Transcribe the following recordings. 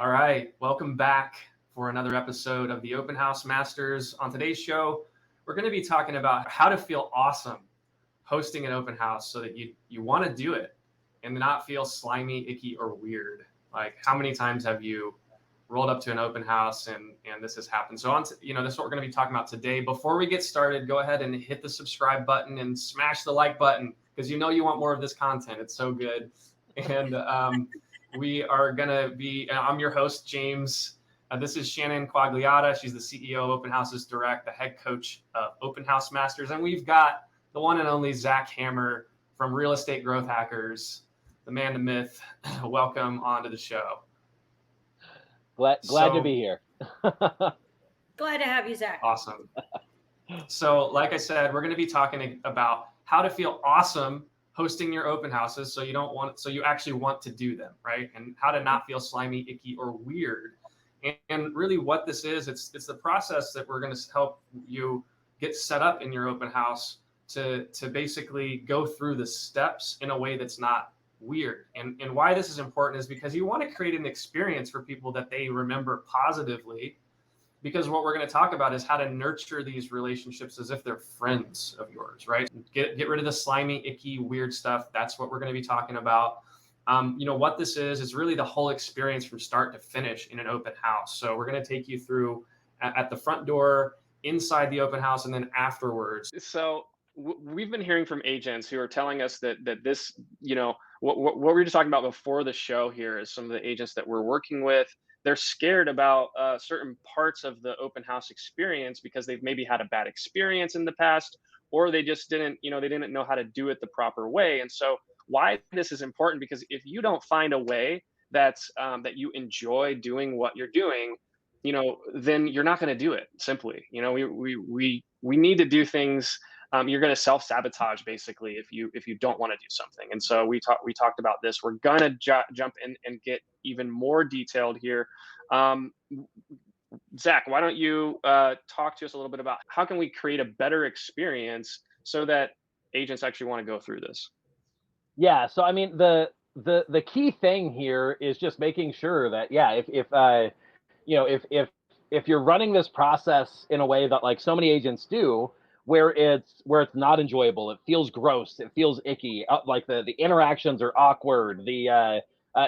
All right, welcome back for another episode of the Open House Masters. On today's show, we're going to be talking about how to feel awesome hosting an open house so that you want to do it and not feel slimy, icky, or weird. Like, how many times have you rolled up to an open house and this has happened? So this is what we're going to be talking about today. Before we get started, go ahead and hit the subscribe button and smash the like button because you want more of this content. It's so good. And we are going to be, I'm your host, James. This is Shannon Quagliata. She's the CEO of Open Houses Direct, the head coach of Open House Masters. And we've got the one and only Zach Hammer from Real Estate Growth Hackers, the man, the myth. Welcome onto the show. Glad to be here. Glad to have you, Zach. Awesome. So, like I said, we're going to be talking about how to feel awesome hosting your open houses so you actually want to do them, right? And how to not feel slimy, icky, or weird. And really what this is, it's the process that we're going to help you get set up in your open house to basically go through the steps in a way that's not weird. And why this is important is because you want to create an experience for people that they remember positively, because what we're going to talk about is how to nurture these relationships as if they're friends of yours, right? Get rid of the slimy, icky, weird stuff. That's what we're going to be talking about. What this is really the whole experience from start to finish in an open house. So we're going to take you through at the front door, inside the open house, and then afterwards. So we've been hearing from agents who are telling us that this, what we were just talking about before the show here is some of the agents that we're working with. They're scared about certain parts of the open house experience because they've maybe had a bad experience in the past, or they just didn't know how to do it the proper way. And so why this is important, because if you don't find a way that you enjoy doing what you're doing, then you're not going to do it. Simply, we need to do things. You're going to self-sabotage basically if you don't want to do something. And so we talked about this. We're going to jump in and get even more detailed here. Zach, why don't you talk to us a little bit about how can we create a better experience so that agents actually want to go through this? Yeah. So I mean, the key thing here is just making sure that if you're running this process in a way that like so many agents do, where it's not enjoyable, it feels gross, it feels icky, like the interactions are awkward,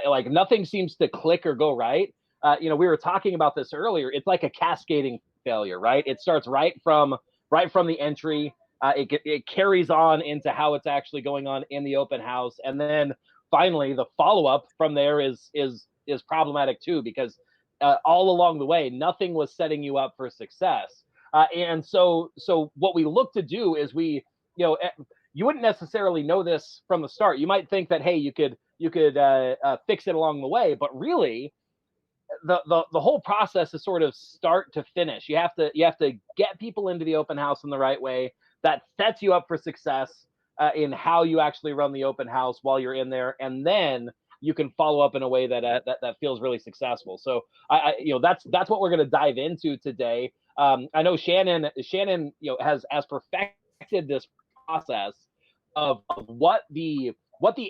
like nothing seems to click or go right. We were talking about this earlier. It's like a cascading failure, right? It starts right from the entry. It carries on into how it's actually going on in the open house, and then finally the follow-up from there is problematic too, because all along the way nothing was setting you up for success. And so what we look to do is you wouldn't necessarily know this from the start. You might think that, hey, you could fix it along the way, but really the whole process is sort of start to finish. You have to get people into the open house in the right way. That sets you up for success in how you actually run the open house while you're in there, and then you can follow up in a way that feels really successful. So that's what we're going to dive into today. I know Shannon has perfected this process of what the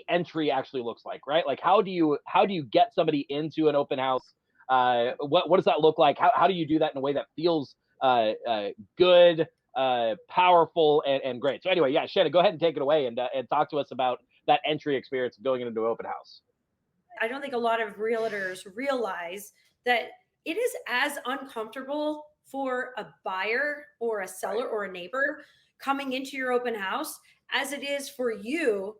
entry actually looks like, right? Like how do you get somebody into an open house? What does that look like? How do you do that in a way that feels good, powerful, and great? So anyway, yeah, Shannon, go ahead and take it away and talk to us about that entry experience of going into an open house. I don't think a lot of realtors realize that it is as uncomfortable for a buyer or a seller or a neighbor coming into your open house as it is for you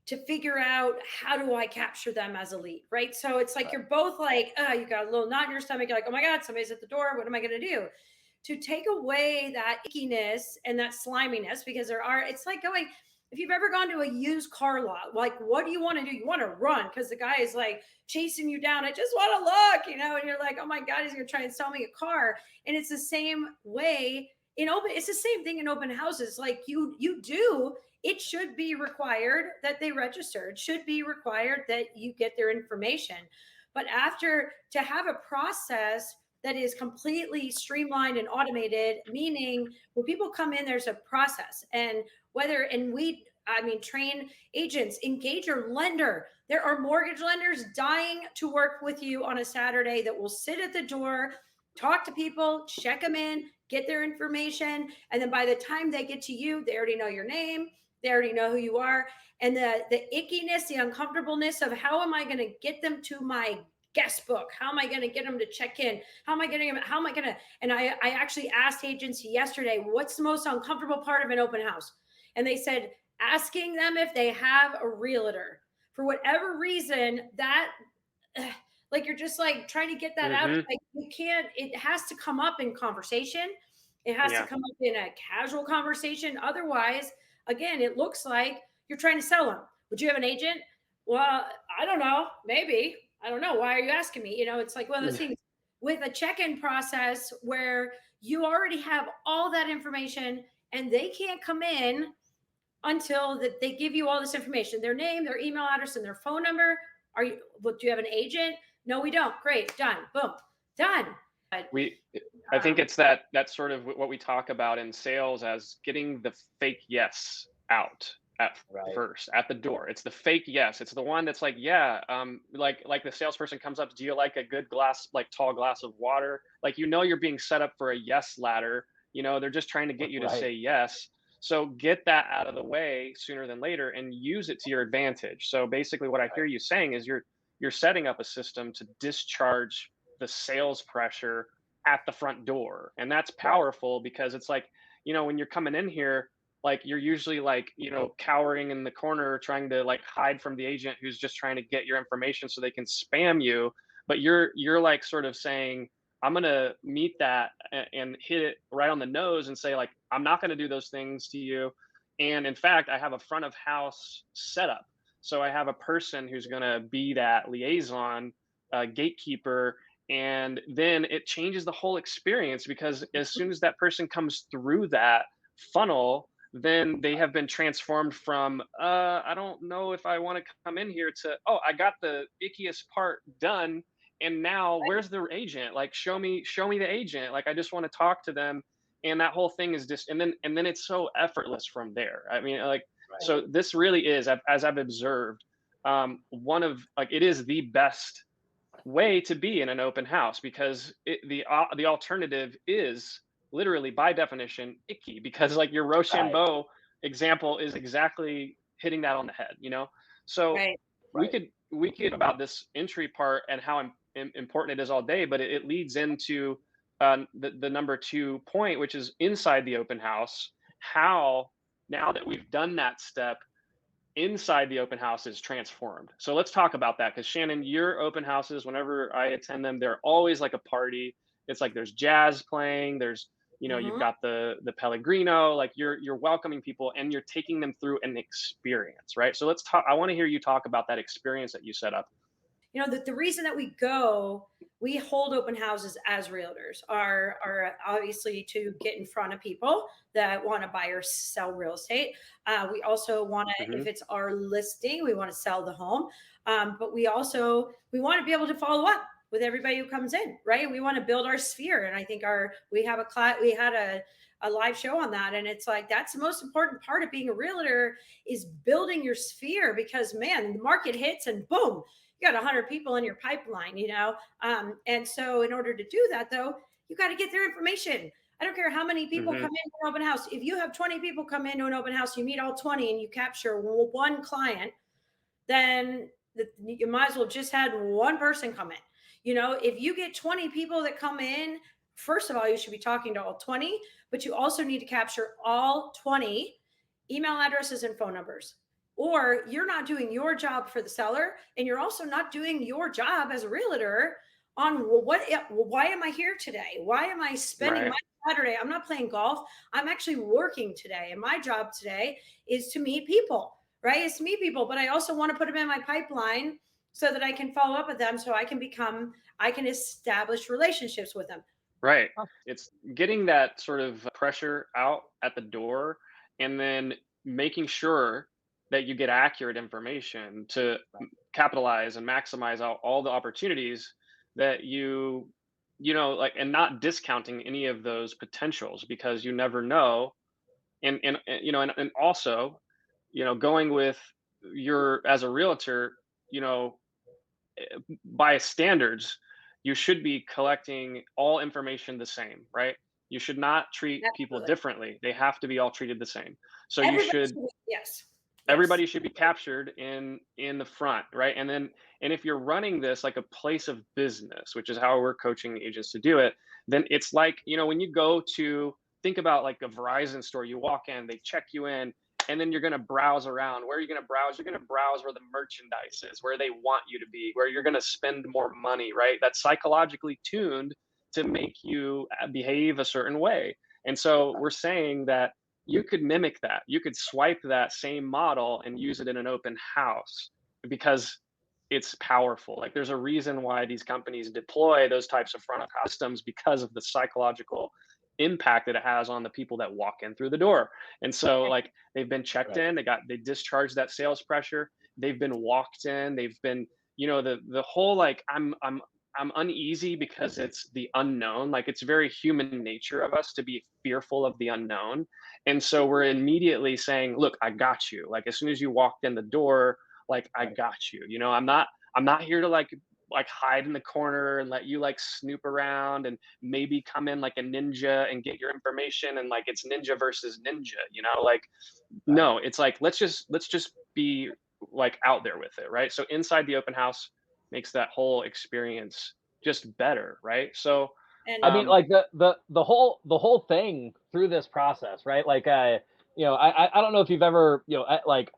to figure out how do I capture them as a lead, right? So it's like you're both like, you got a little knot in your stomach. You're like, oh my God, somebody's at the door. What am I going to do? To take away that ickiness and that sliminess, because it's like going, if you've ever gone to a used car lot, like, what do you want to do? You want to run because the guy is like chasing you down. I just want to look, and you're like, oh my God, he's going to try and sell me a car. And it's the same way it's the same thing in open houses. Like you do, it should be required that they register. It should be required that you get their information. But to have a process that is completely streamlined and automated, meaning when people come in, there's a process. And we train agents, engage your lender, There are mortgage lenders dying to work with you on a Saturday that will sit at the door, talk to people, check them in, get their information. And then by the time they get to you, they already know your name. They already know who you are. And the ickiness, the uncomfortableness of how am I going to get them to my guest book? How am I going to get them to check in? How am I going to, and I actually asked agents yesterday, what's the most uncomfortable part of an open house? And they said, asking them if they have a realtor. For whatever reason, that like you're just like trying to get that out. Mhm. Like you can't, it has to come up in conversation. It has to Yeah. come up in a casual conversation. Otherwise, again, it looks like you're trying to sell them. Would you have an agent? Well, I don't know. Maybe. I don't know. Why are you asking me? You know, it's like one of those things with a check-in process where you already have all that information and they can't come in until that they give you all this information, their name, their email address, and their phone number. Are you, well, do you have an agent? No, we don't. Great. Done. Boom. Done. But, I think it's that sort of what we talk about in sales as getting the fake yes out at Right. first at the door. It's the fake yes. It's the one that's like, yeah, like the salesperson comes up, do you like a good glass, like tall glass of water? Like, you know, you're being set up for a yes ladder. You know, they're just trying to get you to Right. say yes. So get that out of the way sooner than later and use it to your advantage. So basically what I hear you saying is you're setting up a system to discharge the sales pressure at the front door. And that's powerful because it's like, you know, when you're coming in here, like you're usually like, you know, cowering in the corner trying to like hide from the agent who's just trying to get your information so they can spam you. But you're like sort of saying, I'm going to meet that and hit it right on the nose and say like, I'm not going to do those things to you. And in fact, I have a front of house setup. So I have a person who's going to be that liaison, gatekeeper, and then it changes the whole experience because as soon as that person comes through that funnel, then they have been transformed from I don't know if I want to come in here to, oh, I got the ickiest part done, and now where's the agent? Like, show me the agent. Like, I just want to talk to them. And that whole thing is just, and then it's so effortless from there. I mean, like, so this really is, as I've observed, one of, like, it is the best way to be in an open house because the alternative is literally by definition icky, because like your Rochambeau example is exactly hitting that on the head, you know. So right. we could about this entry part and how important it is all day, but it leads into the number 2 point, which is inside the open house. How, now that we've done that step, inside the open house is transformed. So let's talk about that, because Shannon, your open houses, whenever I attend them, they're always like a party. It's like there's jazz playing, there's, you know, you've got the Pellegrino, like you're welcoming people and you're taking them through an experience, right? So let's talk, I want to hear you talk about that experience that you set up. You know, the reason that we hold open houses as realtors are obviously to get in front of people that want to buy or sell real estate. We also want to, if it's our listing, we want to sell the home. But we want to be able to follow up with everybody who comes in, right? We want to build our sphere. And I think we had a live show on that. And it's like, that's the most important part of being a realtor, is building your sphere, because man, the market hits and boom, you got 100 people in your pipeline, you know? And so in order to do that though, you got to get their information. I don't care how many people come into an open house. If you have 20 people come into an open house, you meet all 20 and you capture one client, then you might as well just had one person come in. You know, if you get 20 people that come in, first of all, you should be talking to all 20, but you also need to capture all 20 email addresses and phone numbers. Or you're not doing your job for the seller, and you're also not doing your job as a realtor on why am I here today? Why am I spending my Saturday? I'm not playing golf. I'm actually working today. And my job today is to meet people, right? It's to meet people, but I also want to put them in my pipeline so that I can follow up with them, so I can establish relationships with them. Right. It's getting that sort of pressure out at the door, and then making sure that you get accurate information to capitalize and maximize all the opportunities that you know, like, and not discounting any of those potentials, because you never know. And you know, and also, you know, going with your, as a realtor, you know, by standards, you should be collecting all information the same, right? You should not treat people Absolutely. differently. They have to be all treated the same. So you Everybody should, should be, yes. everybody should be captured in the front, right? And if you're running this like a place of business, which is how we're coaching agents to do it, then it's like, you know, when you go to think about like a Verizon store, you walk in, they check you in, and then you're going to browse around. Where are you going to browse? You're going to browse where the merchandise is, where they want you to be, where you're going to spend more money, right? That's psychologically tuned to make you behave a certain way. And so we're saying that you could mimic that. You could swipe that same model and use it in an open house because it's powerful. Like there's a reason why these companies deploy those types of front of house systems, because of the psychological impact that it has on the people that walk in through the door. And so like they've been checked in, they discharged that sales pressure, they've been walked in, they've been, you know, the whole like I'm uneasy because it's the unknown. Like it's very human nature of us to be fearful of the unknown. And so we're immediately saying, look, I got you. Like as soon as you walked in the door, like I got you. You know, I'm not here to like hide in the corner and let you like snoop around and maybe come in like a ninja and get your information and like it's ninja versus ninja, you know, like no, it's like let's just be like out there with it, right? So inside the open house makes that whole experience just better, right? So And I mean, like the whole thing through this process, right? Like, you know, I don't know if you've ever, you know, like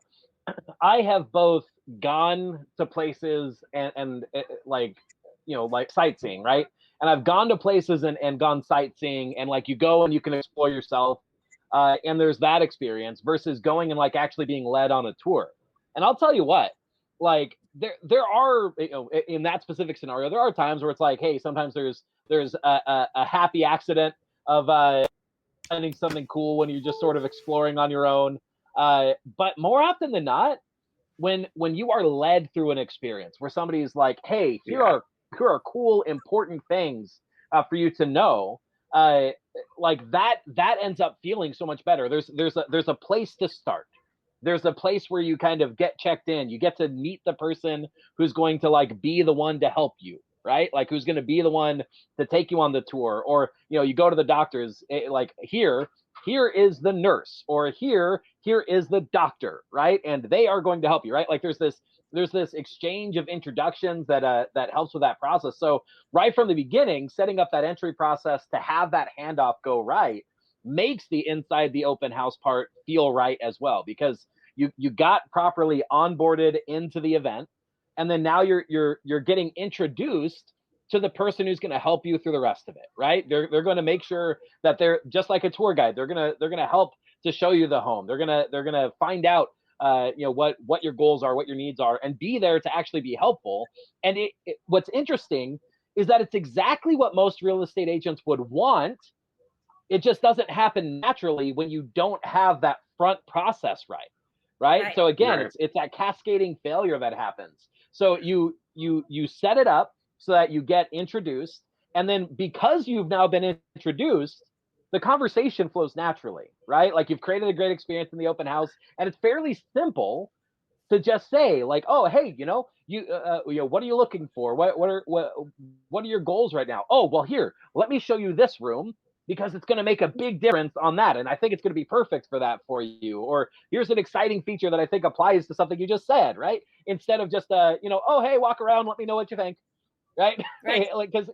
I have both gone to places and like, you know, like sightseeing, right? And I've gone to places and gone sightseeing, and like you go and you can explore yourself, and there's that experience versus going and like actually being led on a tour. And I'll tell you what, like there are, you know, in that specific scenario, there are times where it's like, hey, sometimes there's a happy accident of finding something cool when you're just sort of exploring on your own. But more often than not, when you are led through an experience where somebody's like, hey, here are cool, important things for you to know, like that ends up feeling so much better. There's a place to start. There's a place where you kind of get checked in. You get to meet the person who's going to like be the one to help you, right? Like who's going to be the one to take you on the tour. Or, you know, you go to the doctors, like here is the nurse, or here is the doctor, right? And they are going to help you, right? Like there's this exchange of introductions that helps with that process. So right from the beginning, setting up that entry process to have that handoff go right makes the inside the open house part feel right as well, because you got properly onboarded into the event, and then now you're getting introduced to the person who's going to help you through the rest of it, right? They're going to make sure that they're just like a tour guide. They're going to help to show you the home. They're going to find out you know, what your goals are, what your needs are, and be there to actually be helpful. And what's interesting is that it's exactly what most real estate agents would want. It just doesn't happen naturally when you don't have that front process right? So again, it's that cascading failure that happens. So you set it up so that you get introduced, and then because you've now been introduced, the conversation flows naturally, right? Like you've created a great experience in the open house, and it's fairly simple to just say like, oh, hey, you know, you know, what are you looking for? What are your goals right now? Oh, well, here, let me show you this room, because it's going to make a big difference on that, and I think it's going to be perfect for that for you. Or here's an exciting feature that I think applies to something you just said, right? Instead of just you know, oh, hey, walk around, let me know what you think, right? Like because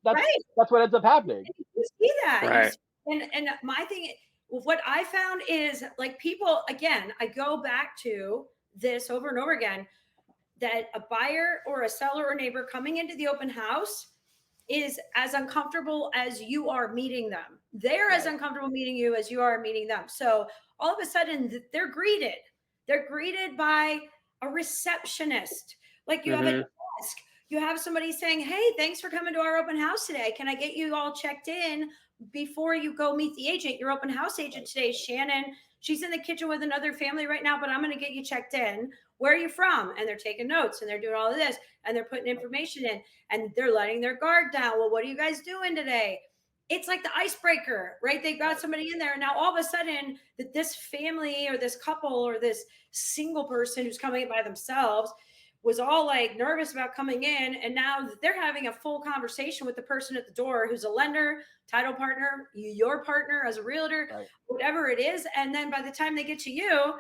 that's what ends up happening. You see that, right? And my thing, what I found is like people, again, I go back to this over and over again, that a buyer or a seller or neighbor coming into the open house is as uncomfortable as you are meeting them. They're as uncomfortable meeting you as you are meeting them. So all of a sudden they're greeted. They're greeted by a receptionist. Like you have a desk. You have somebody saying, hey, thanks for coming to our open house today. Can I get you all checked in before you go meet the agent? Your open house agent today is Shannon. She's in the kitchen with another family right now, but I'm going to get you checked in. Where are you from? And they're taking notes and they're doing all of this and they're putting information in and they're letting their guard down. Well, what are you guys doing today? It's like the icebreaker, right? They got somebody in there. And now all of a sudden that this family or this couple or this single person who's coming by themselves was all like nervous about coming in, and now they're having a full conversation with the person at the door who's a lender, title partner, your partner as a realtor, Right. whatever it is. And then by the time they get to you,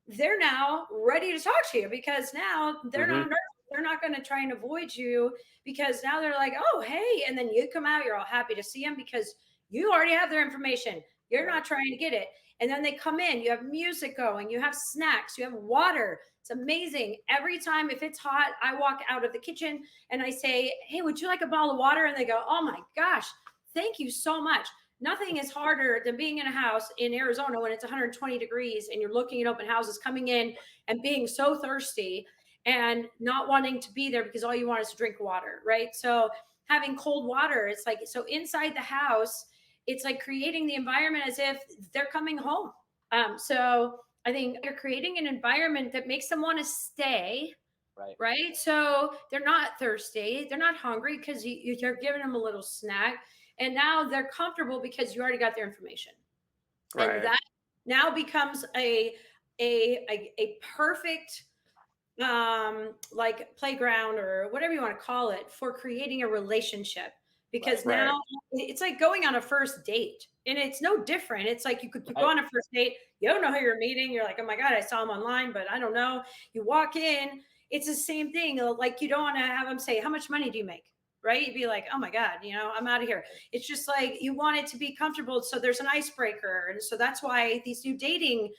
they're now ready to talk to you, because now they're not nervous. They're not going to try and avoid you, because now they're like, oh, hey. And then you come out, you're all happy to see them because you already have their information. You're not trying to get it. And then they come in, you have music going, you have snacks, you have water. It's amazing. Every time, if it's hot, I walk out of the kitchen and I say, hey, would you like a bottle of water? And they go, oh my gosh, thank you so much. Nothing is harder than being in a house in Arizona when it's 120 degrees and you're looking at open houses, coming in and being so thirsty and not wanting to be there because all you want is to drink water, right? So having cold water, it's like, so inside the house, it's like creating the environment as if they're coming home. So I think you're creating an environment that makes them want to stay, right? So they're not thirsty, they're not hungry because you're giving them a little snack, and now they're comfortable because you already got their information. Right. And that now becomes a perfect like playground or whatever you want to call it for creating a relationship, because now it's like going on a first date, and it's no different. It's like you could go on a first date, you don't know who you're meeting, you're like, oh my god, I saw him online but I don't know. You walk in, it's the same thing. Like, you don't want to have them say, how much money do you make, right? You'd be like, oh my god, I'm out of here. It's just like you want it to be comfortable, so there's an icebreaker. And so that's why these new dating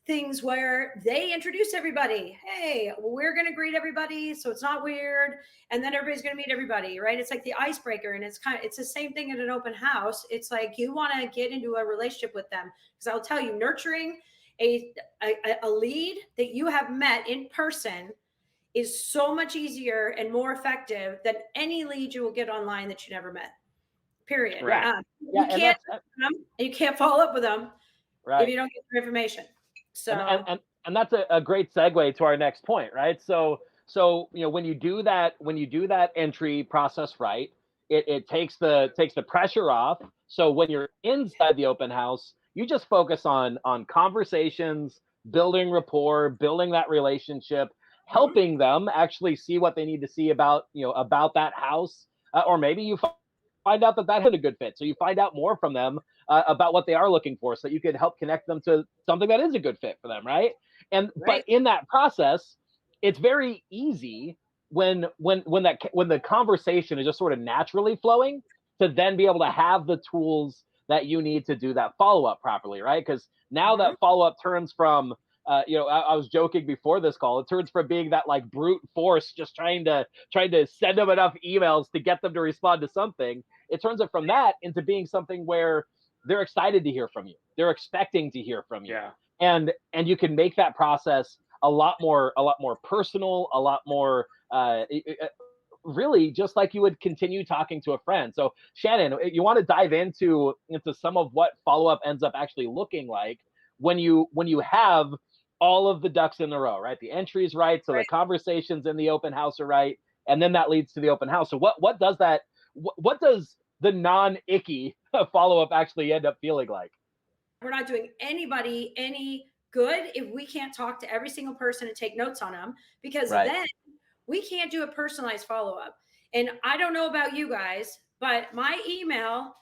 things where they introduce everybody. Hey, we're going to greet everybody, so it's not weird. And then everybody's going to meet everybody, right? It's like the icebreaker. And it's the same thing at an open house. It's like you want to get into a relationship with them, because I'll tell you, nurturing a lead that you have met in person is so much easier and more effective than any lead you will get online that you never met. Period. You can't follow up with them if you don't get their information. So and that's a great segue to our next point, right? So when you do that entry process right, it takes the pressure off. So when you're inside the open house, you just focus on conversations, building rapport, building that relationship, helping them actually see what they need to see about that house, or maybe you find out that isn't a good fit, so you find out more from them about what they are looking for, so that you can help connect them to something that is a good fit for them, right? But in that process, it's very easy when the conversation is just sort of naturally flowing, to then be able to have the tools that you need to do that follow-up properly, right? Because now that follow-up turns from I was joking before this call, it turns from being that like brute force, just trying to send them enough emails to get them to respond to something. It turns it from that into being something where they're excited to hear from you. They're expecting to hear from you. Yeah. And you can make that process a lot more personal, a lot more really just like you would continue talking to a friend. So Shannon, you want to dive into some of what follow-up ends up actually looking like when you have all of the ducks in a row, right? The entry's right, so the conversations in the open house are right, and then that leads to the open house. So what does the non-icky follow-up actually end up feeling like? We're not doing anybody any good if we can't talk to every single person and take notes on them, because then we can't do a personalized follow-up. And I don't know about you guys, but my email,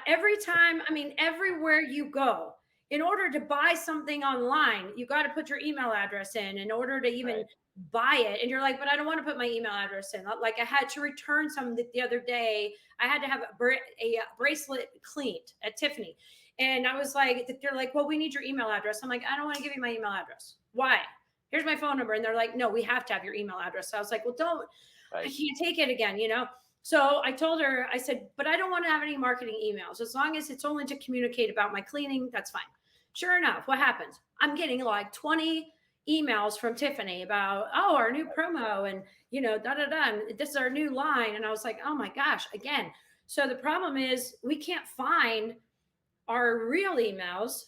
every time, everywhere you go, in order to buy something online, you got to put your email address in order to even buy it. And you're like, but I don't want to put my email address in. Like, I had to return some the other day. I had to have a bracelet cleaned at Tiffany. And I was like, they're like, well, we need your email address. I'm like, I don't want to give you my email address. Why? Here's my phone number. And they're like, no, we have to have your email address. So I was like, well, I can't take it again, So I told her, I said, but I don't want to have any marketing emails. As long as it's only to communicate about my cleaning, that's fine. Sure enough, what happens? I'm getting like 20 emails from Tiffany about, our new promo and, and this is our new line. And I was like, oh my gosh, again. So the problem is we can't find our real emails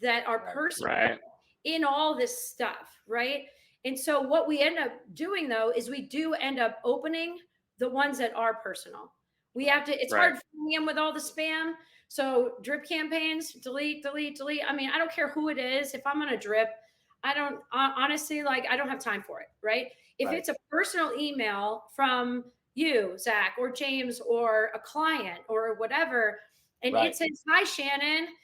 that are personal in all this stuff, right? And so what we end up doing, though, is we do end up opening the ones that are personal. We have to, it's hard filling in with all the spam. So drip campaigns, delete. I don't care who it is. If I'm on a drip, honestly, like, I don't have time for it, right? If Right. it's a personal email from you, Zach, or James, or a client, or whatever, and Right. it says, "Hi, Shannon.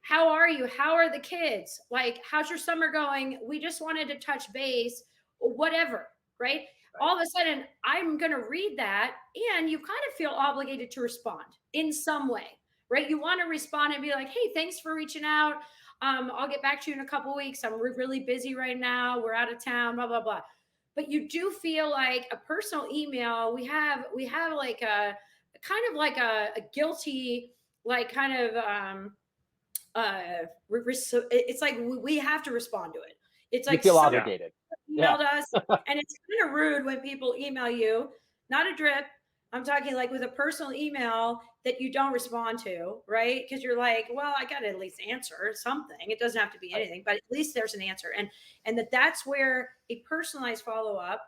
How are you? How are the kids? Like, how's your summer going? We just wanted to touch base," or whatever, right? All of a sudden, I'm going to read that, and you kind of feel obligated to respond in some way, right? You want to respond and be like, "Hey, thanks for reaching out. I'll get back to you in a couple weeks. I'm really busy right now. We're out of town, blah, blah, blah." But you do feel like a personal email, we have like a kind of like a guilty, like, kind of, it's like we have to respond to it. It's You like feel someone Yeah. obligated. Yeah. emailed us, and it's kind of rude when people email you, not a drip. I'm talking like with a personal email that you don't respond to, right? Because you're like, well, I got to at least answer something. It doesn't have to be Right. anything, but at least there's an answer, and that's where a personalized follow up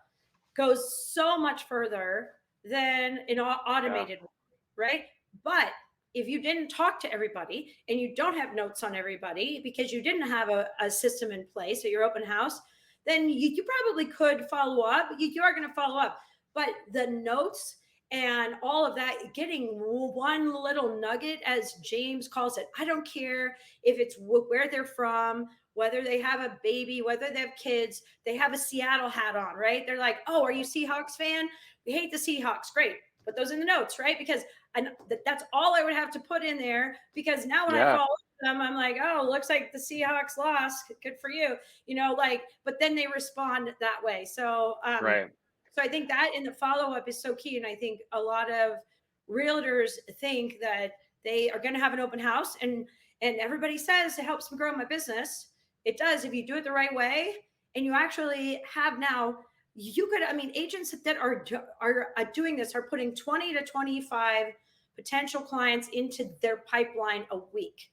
goes so much further than an automated one, right? But if you didn't talk to everybody and you don't have notes on everybody because you didn't have a system in place at your open house, then you probably could follow up. You are going to follow up. But the notes and all of that, getting one little nugget, as James calls it, I don't care if it's where they're from, whether they have a baby, whether they have kids, they have a Seattle hat on, right? They're like, "Oh, are you Seahawks fan? We hate the Seahawks." Great. Put those in the notes, right? Because that's all I would have to put in there, because now when I Yeah. follow them, I'm like, "Oh, looks like the Seahawks lost. Good for you." Like, but then they respond that way. Right. So I think that in the follow up is so key. And I think a lot of realtors think that they are going to have an open house, and everybody says it helps me grow my business. It does if you do it the right way, and you actually have now. You could, I mean, agents that are doing this are putting 20 to 25 potential clients into their pipeline a week.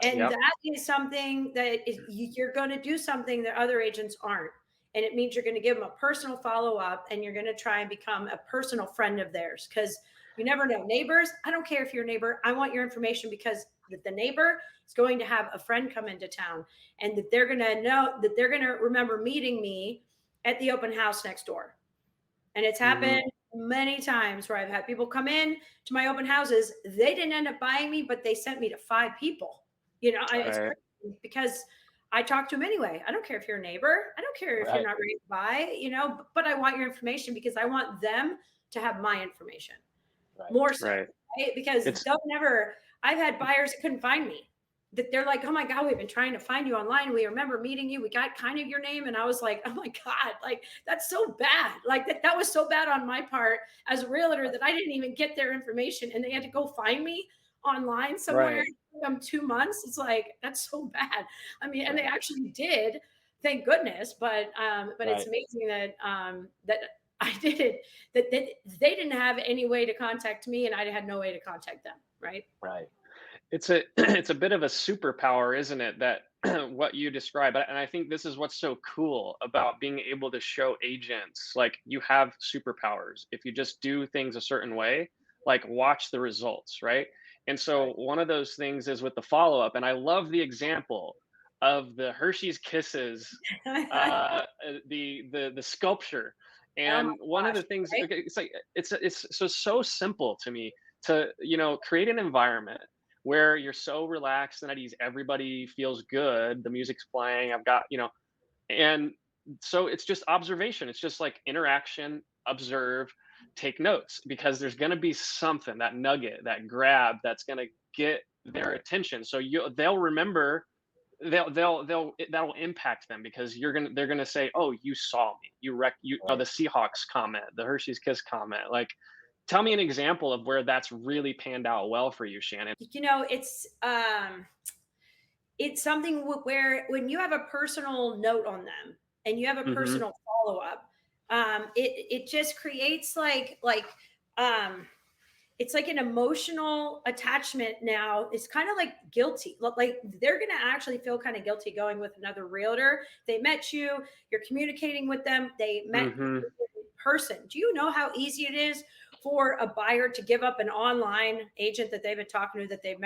And Yep. that is something that you're going to do something that other agents aren't. And it means you're going to give them a personal follow up, and you're going to try and become a personal friend of theirs, because you never know. Neighbors, I don't care if you're a neighbor. I want your information, because the neighbor is going to have a friend come into town, and that they're going to know, that they're going to remember meeting me at the open house next door. And it's happened many times where I've had people come in to my open houses. They didn't end up buying me, but they sent me to 5 people. It's Right. crazy, because I talk to them anyway. I don't care if you're a neighbor. I don't care if you're Right. not ready to buy, but I want your information, because I want them to have my information Right. more so, Right. right? Because It's I've had buyers that couldn't find me, that they're like, "Oh my God, we've been trying to find you online. We remember meeting you. We got kind of your name." And I was like, "Oh my God, like, that's so bad. Like, that was so bad on my part as a realtor, that I didn't even get their information, and they had to go find me online somewhere. right. It took them 2 months. It's like, that's so bad." I mean, and they Right. actually did, thank goodness. But it's Right. amazing that I did it, that they didn't have any way to contact me, and I had no way to contact them. Right. Right. It's a it's a bit of a superpower, isn't it? That what you describe, and I think this is what's so cool about being able to show agents like you have superpowers if you just do things a certain way. Like, watch the results, right? And so Right. one of those things is with the follow up, and I love the example of the Hershey's Kisses, uh, the sculpture. Oh And my one of gosh. the things, Right. okay, it's like it's so simple to me to create an environment where you're so relaxed and at ease. Everybody feels good. The music's playing. I've got, and so it's just observation. It's just like interaction, observe, take notes, because there's going to be something, that nugget, that grab that's going to get their attention. So they'll remember, that'll impact them, because they're gonna say, "Oh, you saw me. Right. The Seahawks comment, the Hershey's Kiss comment." Like, tell me an example of where that's really panned out well for you, Shannon. It's something where when you have a personal note on them, and you have a Mm-hmm. personal follow up, it just creates um, it's like an emotional attachment. Now it's kind of like guilty, like they're going to actually feel kind of guilty going with another realtor. They met you, you're communicating with them, they met Mm-hmm. you in person. Do you know how easy it is for a buyer to give up an online agent that they've been talking to, that they've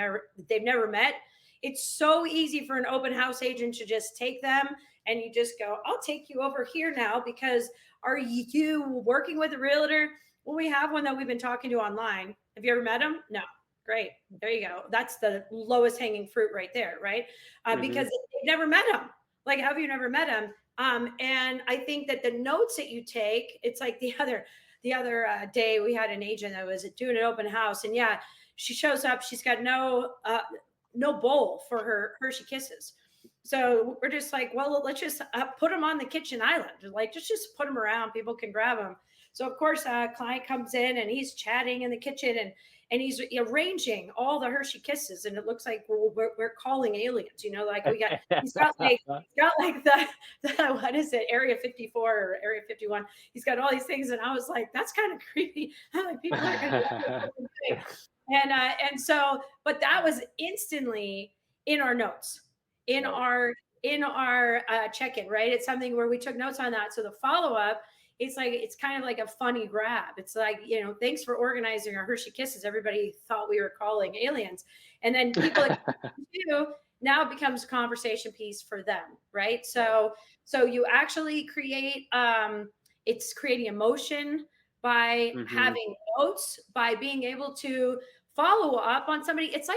never met? It's so easy for an open house agent to just take them and you just go, I'll take you over here now because are you working with a realtor? Well, we have one that we've been talking to online. Have you ever met him? No. Great. There you go. That's the lowest hanging fruit right there, right? Because they've never met him. Like, have you never met him? And I think that the notes that you take, it's like the other day we had an agent that was doing an open house, and yeah, she shows up. She's got no bowl for her Hershey Kisses. So we're just like, well, let's just put them on the kitchen island. Like, just put them around. People can grab them. So of course, a client comes in and he's chatting in the kitchen and he's arranging all the Hershey Kisses, and it looks like we're calling aliens. Like he's got like the what is it, Area 54 or Area 51? He's got all these things, and I was like, that's kind of creepy. I'm like, people are gonna and so, but that was instantly in our notes, in our check-in, right? It's something where we took notes on that. So the follow-up, it's kind of like a funny grab. It's like, thanks for organizing our Hershey Kisses. Everybody thought we were calling aliens. And then people like you, now it becomes a conversation piece for them, right? So you actually create, it's creating emotion by having notes, by being able to follow up on somebody. It's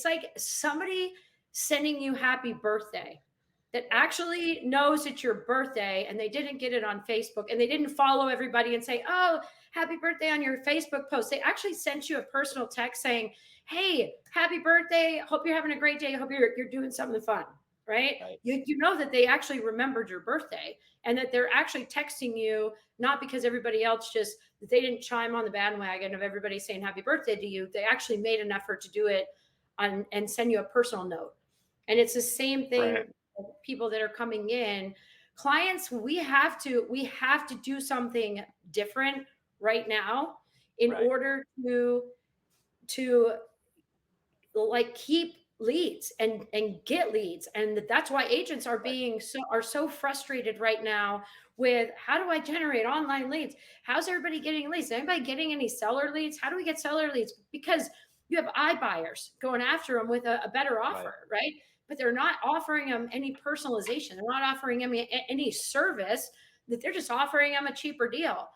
like somebody sending you happy birthday that actually knows it's your birthday, and they didn't get it on Facebook, and they didn't follow everybody and say, oh, happy birthday on your Facebook post. They actually sent you a personal text saying, hey, happy birthday. Hope you're having a great day. Hope you're doing something fun, right? You know that they actually remembered your birthday, and that they're actually texting you, not because everybody else they didn't chime on the bandwagon of everybody saying happy birthday to you. They actually made an effort to do it and send you a personal note. And it's the same thing. Right. People that are coming in, clients, we have to do something different right now in order to like keep leads and get leads. And that's why agents are so frustrated right now with, how do I generate online leads? How's everybody getting leads? Is anybody getting any seller leads? How do we get seller leads? Because you have iBuyers going after them with a better offer, right? But they're not offering them any personalization. They're not offering them any service, that they're just offering them a cheaper deal.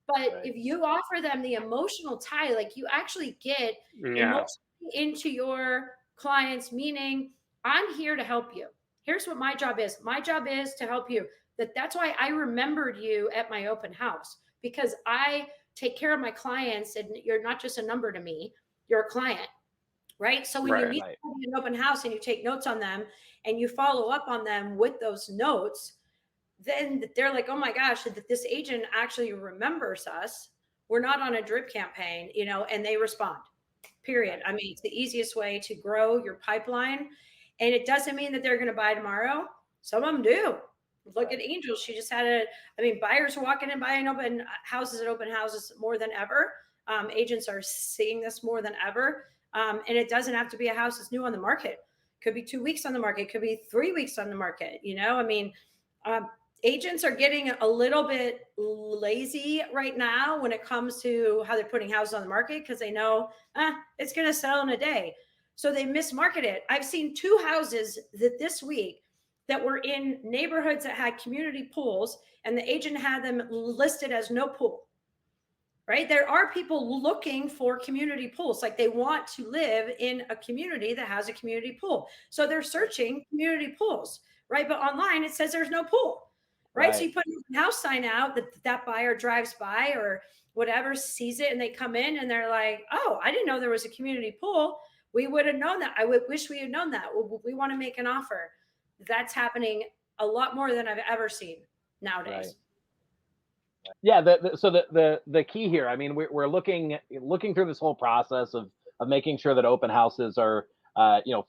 But if you offer them the emotional tie, like you actually get emotionally into your clients, meaning I'm here to help you. Here's what my job is. My job is to help you. That's why I remembered you at my open house, because I take care of my clients, and you're not just a number to me, you're a client. Right. So when you meet an open house and you take notes on them and you follow up on them with those notes, then they're like, oh my gosh, this agent actually remembers us. We're not on a drip campaign, and they respond, period. I mean, it's the easiest way to grow your pipeline. And it doesn't mean that they're going to buy tomorrow. Some of them do. Look at Angel. She just had buyers walking in buying open houses at open houses more than ever. Agents are seeing this more than ever. And it doesn't have to be a house that's new on the market. Could be 2 weeks on the market. Could be 3 weeks on the market. Agents are getting a little bit lazy right now when it comes to how they're putting houses on the market, because they know it's going to sell in a day. So they mismarket it. I've seen 2 houses this week that were in neighborhoods that had community pools, and the agent had them listed as no pool. Right? There are people looking for community pools. Like, they want to live in a community that has a community pool. So they're searching community pools, right? But online it says there's no pool, right? So you put a house sign out, that buyer drives by or whatever, sees it, and they come in and they're like, oh, I didn't know there was a community pool. We would have known that. I wish we had known that. We want to make an offer. That's happening a lot more than I've ever seen nowadays. Yeah. So the key here, we're looking through this whole process of making sure that open houses are,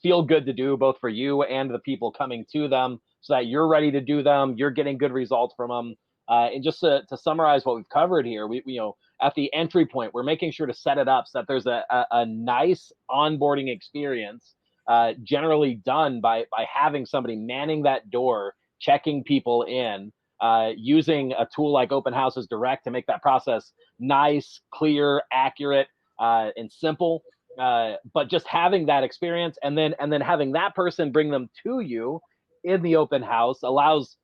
feel good to do, both for you and the people coming to them, so that you're ready to do them, you're getting good results from them. And just to summarize what we've covered here, we at the entry point, we're making sure to set it up so that there's a nice onboarding experience, generally done by having somebody manning that door, checking people in, using a tool like Open Houses Direct to make that process nice, clear, accurate, and simple. But just having that experience, and then having that person bring them to you in the open house allows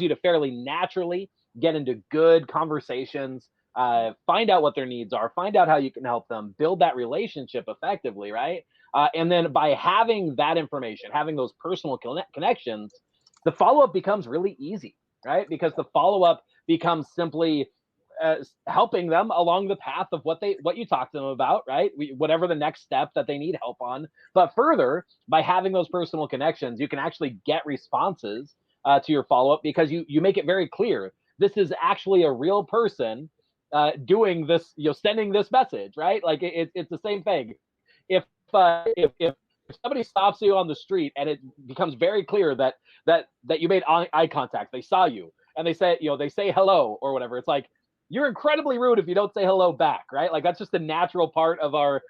you to fairly naturally get into good conversations, find out what their needs are, find out how you can help them, build that relationship effectively, right? And then by having that information, having those personal connections, the follow-up becomes really easy, right? Because the follow-up becomes simply helping them along the path of what you talk to them about, right? Whatever the next step that they need help on. But further, by having those personal connections, you can actually get responses to your follow-up, because you make it very clear this is actually a real person doing this, sending this message, right? Like it's the same thing. If somebody stops you on the street and it becomes very clear that you made eye contact, they saw you, and they say hello or whatever, it's like, you're incredibly rude if you don't say hello back, right? Like that's just a natural part of our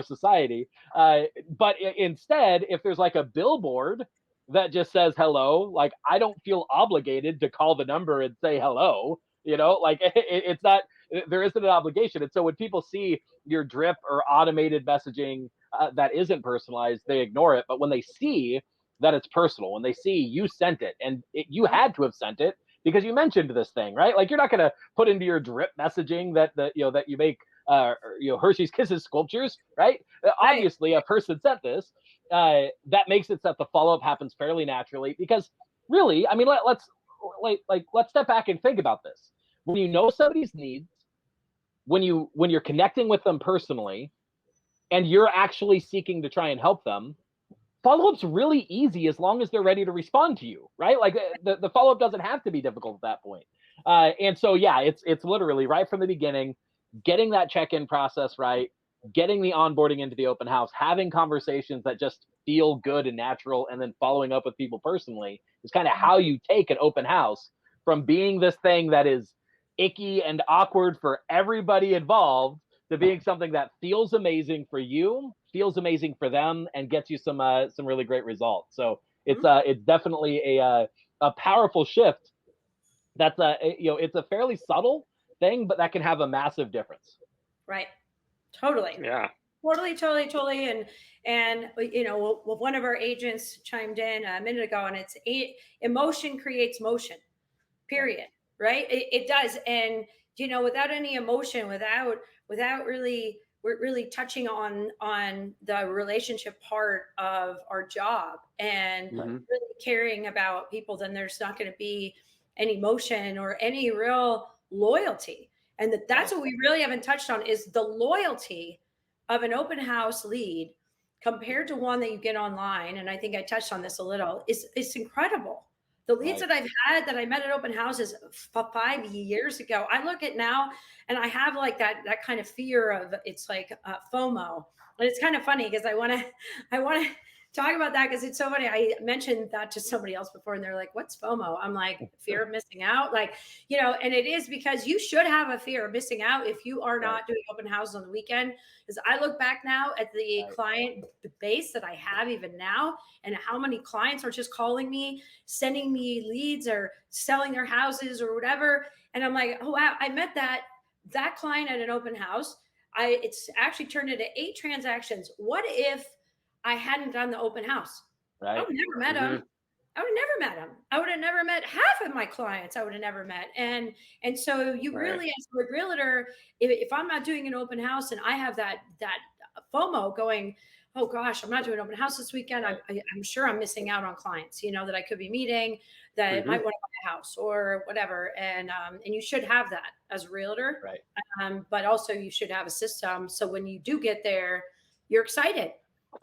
society. But instead, if there's like a billboard that just says hello, like I don't feel obligated to call the number and say hello. Like it's not, there isn't an obligation. And so when people see your drip or automated messaging that isn't personalized, they ignore it. But when they see that it's personal, when they see you sent it and you had to have sent it because you mentioned this thing, right? Like you're not going to put into your drip messaging that you make Hershey's Kisses sculptures, right? Obviously, a person sent this. That makes it so that the follow-up happens fairly naturally, because really, I mean, let's step back and think about this. When you know somebody's needs, when you're connecting with them personally, and you're actually seeking to try and help them, follow-up's really easy as long as they're ready to respond to you, right? Like the follow-up doesn't have to be difficult at that point. And so, yeah, it's literally right from the beginning, getting that check-in process right, getting the onboarding into the open house, having conversations that just feel good and natural, and then following up with people personally is kind of how you take an open house from being this thing that is icky and awkward for everybody involved to being something that feels amazing for you, feels amazing for them, and gets you some really great results. So it's definitely a powerful shift. That's it's a fairly subtle thing, but that can have a massive difference. Right. Totally. Yeah. Totally. And one of our agents chimed in a minute ago, and it's emotion creates motion, period. Right. It does. And, without any emotion, without really touching on the relationship part of our job and really caring about people, then there's not going to be any emotion or any real loyalty. And that's what we really haven't touched on, is the loyalty of an open house lead compared to one that you get online. And I think I touched on this a little. It's incredible. The leads that I've had that I met at open houses 5 years ago, I look at now and I have like that kind of fear of, it's like FOMO. And it's kind of funny because I want to talk about that, because it's so funny. I mentioned that to somebody else before and they're like, what's FOMO? I'm like, fear of missing out. Like, and it is, because you should have a fear of missing out if you are not doing open houses on the weekend. Because I look back now at the client base that I have even now, and how many clients are just calling me, sending me leads or selling their houses or whatever. And I'm like, oh, wow, I met that client at an open house. It's actually turned into 8 transactions. What if I hadn't done the open house? I would have never met him. I would have never met him. I would have never met half of my clients. I would have never met. And so you really, as a realtor, if I'm not doing an open house and I have that FOMO going, oh gosh, I'm not doing an open house this weekend, I'm sure I'm missing out on clients, that I could be meeting that might want to buy a house or whatever. And you should have that as a realtor. Right. But also you should have a system. So when you do get there, you're excited.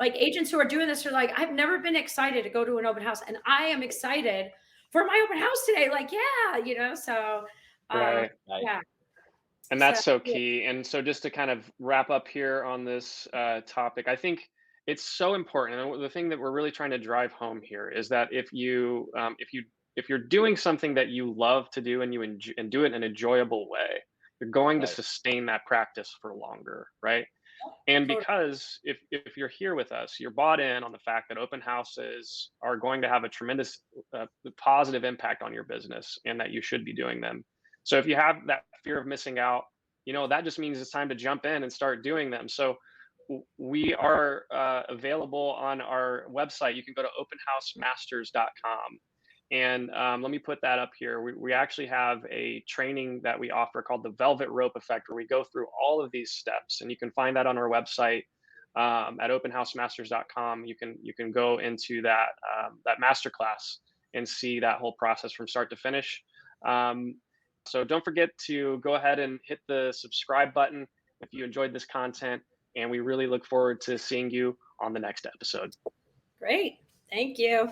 Like agents who are doing this are like, I've never been excited to go to an open house, and I am excited for my open house today. Like, yeah, so yeah. And that's so key. And so just to kind of wrap up here on this topic, I think it's so important. And the thing that we're really trying to drive home here is that if you're doing something that you love to do and and do it in an enjoyable way, you're going to sustain that practice for longer, right? And because if you're here with us, you're bought in on the fact that open houses are going to have a tremendous positive impact on your business, and that you should be doing them. So if you have that fear of missing out, that just means it's time to jump in and start doing them. So we are available on our website. You can go to openhousemasters.com. And let me put that up here. We actually have a training that we offer called the Velvet Rope Effect, where we go through all of these steps, and you can find that on our website at openhousemasters.com. You can go into that that masterclass and see that whole process from start to finish. So don't forget to go ahead and hit the subscribe button if you enjoyed this content, and we really look forward to seeing you on the next episode. Great. Thank you.